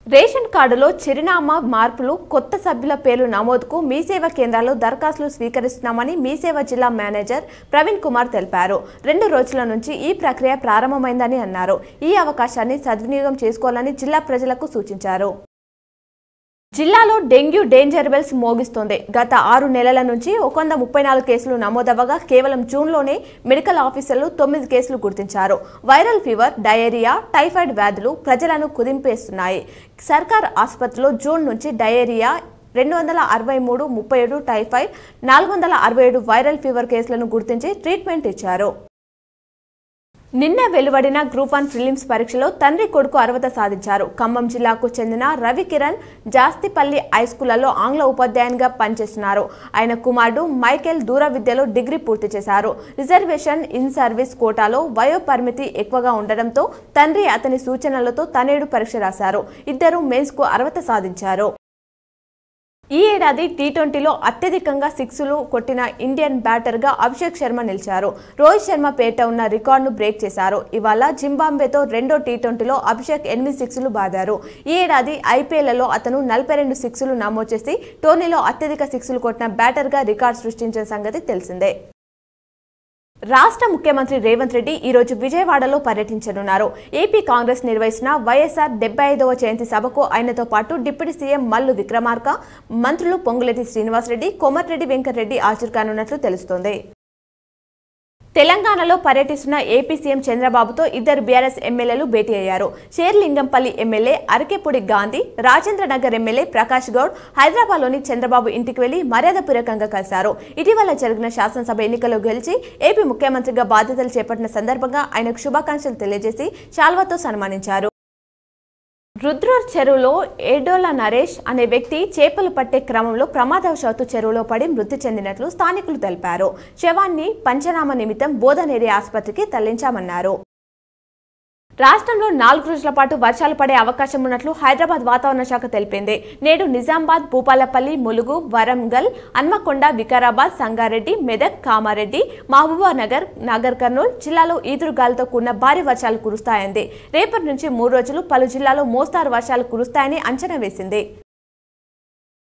Ration కార్డులో చిరునామా మార్పులు కొత్త సభ్యుల పేర్లు నమోదుకు మీ సేవ కేంద్రాల్లో దరఖాస్తులు స్వీకరిస్తున్నామని మీ సేవ జిల్లా మేనేజర్ ప్రవీణ్ కుమార్ తెలిపారు. 2 రోజుల నుంచి ఈ ప్రక్రియ ప్రారంభమైందని అన్నారు. ఈ అవకాశాన్ని సద్వినియోగం చేసుకోవాలని జిల్లా ప్రజలకు సూచించారు. జిల్లాలో డెంగ్యూ డేంజర్ బెల్స్ మోగిస్తోంది. గత 6 నెలల నుంచి 134 కేసులు నమోదవగా కేవలం జూన్లోనే మెడికల్ ఆఫీసర్లు 9 కేసులు గుర్తించారు. వైరల్ ఫీవర్, డయేరియా, టైఫాయిడ్ వ్యాధులు ప్రజలను కుదింపేస్తున్నాయి. సర్కార్ ఆసుపత్రిలో జూన్ నుంచి డయేరియా 263, 37 టైఫాయిడ్, 467 వైరల్ ఫీవర్ కేసులను గుర్తించి ట్రీట్మెంట్ ఇచ్చారు. నిన్న వెలువడిన గ్రూప్ 1 ప్రిలిమ్స్ పరీక్షలో తండ్రి కొడుకు అర్హత సాధించారు. ఖమ్మం జిల్లాకు చెందిన రవికిరణ్ జాస్తిపల్లి హైస్కూళ్లలో ఆంగ్ల ఉపాధ్యాయునిగా పనిచేస్తున్నారు. ఆయన కుమారుడు మైకేల్ దూర విద్యలో డిగ్రీ పూర్తి చేశారు. రిజర్వేషన్ ఇన్ సర్వీస్ కోటాలో వయో పరిమితి ఎక్కువగా ఉండడంతో తండ్రి అతని సూచనలతో తనయుడు పరీక్ష రాశారు. ఇద్దరు మెయిన్స్ కు అర్హత సాధించారు. ఈ ఏడాది టీ20లో అత్యధికంగా 6లు కొట్టిన ఇండియన్ బ్యాటర్గా అభిషేక్ శర్మ నిలిచారు. రోహిత్ శర్మ పేట ఉన్న రికార్డును బ్రేక్ చేశారు. ఇవాళ జింబాబ్వేతో రెండో టీ20లో అభిషేక్ 8 6లు బాదారు. ఈ ఏడాది ఐపీఎల్లో అతను 42 6లు నమోదు చేసి టోర్నీలో అత్యధిక 6లు కొట్టిన బ్యాటర్గా రికార్డు సృష్టించిన సంగతి తెలిసిందే. రాష్ట్ర ముఖ్యమంత్రి రేవంత్ రెడ్డి ఈ రోజు విజయవాడలో పర్యటించనున్నారు. ఏపీ కాంగ్రెస్ నిర్వహించిన వైఎస్ఆర్ 75వ జయంతి సభకు ఆయనతో పాటు డిప్యూటీ సీఎం మల్లు విక్రమార్క, మంత్రులు పొంగులేటి శ్రీనివాసరెడ్డి, కోమటిరెడ్డి వెంకటరెడ్డి హాజరు కానున్నట్లు తెలుస్తోంది. తెలంగాణలో పర్యటిస్తున్న ఏపీ సీఎం చంద్రబాబుతో ఇద్దరు బీఆర్ఎస్ ఎమ్మెల్యేలు భేటీ అయ్యారు. షేర్లింగంపల్లి ఎమ్మెల్యే అరకెపూడి గాంధీ, రాజేంద్రనగర్ ఎమ్మెల్యే ప్రకాష్ గౌడ్ హైదరాబాద్లోని చంద్రబాబు ఇంటికి వెళ్లి మర్యాదపూర్వకంగా కలిశారు. ఇటీవల జరిగిన శాసనసభ ఎన్నికల్లో గెలిచి ఏపీ ముఖ్యమంత్రిగా బాధ్యతలు చేపట్టిన సందర్భంగా ఆయనకు శుభాకాంక్షలు తెలియజేసి శాల్వాతో సన్మానించారు. రుద్రూర్ చెరువులో ఏడోల నరేష్ అనే వ్యక్తి చేపలు పట్టే క్రమంలో ప్రమాదవశాత్తు చెరువులో పడి మృతి చెందినట్లు స్థానికులు తెలిపారు. శవాన్ని పంచనామా నిమిత్తం బోధనేరి ఆసుపత్రికి తరలించామన్నారు. రాష్ట్రంలో 4 రోజుల పాటు వర్షాలు పడే అవకాశం ఉన్నట్లు హైదరాబాద్ వాతావరణ శాఖ తెలిపింది. నేడు నిజామాబాద్, భూపాలపల్లి, ములుగు, వరంగల్, హన్మకొండ, వికారాబాద్, సంగారెడ్డి, మెదక్, కామారెడ్డి, మహబూబానగర్, నాగర్ కర్నూల్ జిల్లాలో ఈదురుగాలులతో కూడిన భారీ వర్షాలు కురుస్తాయంది. రేపటి నుంచి 3 రోజులు పలు జిల్లాల్లో మోస్తారు వర్షాలు కురుస్తాయని అంచనా వేసింది.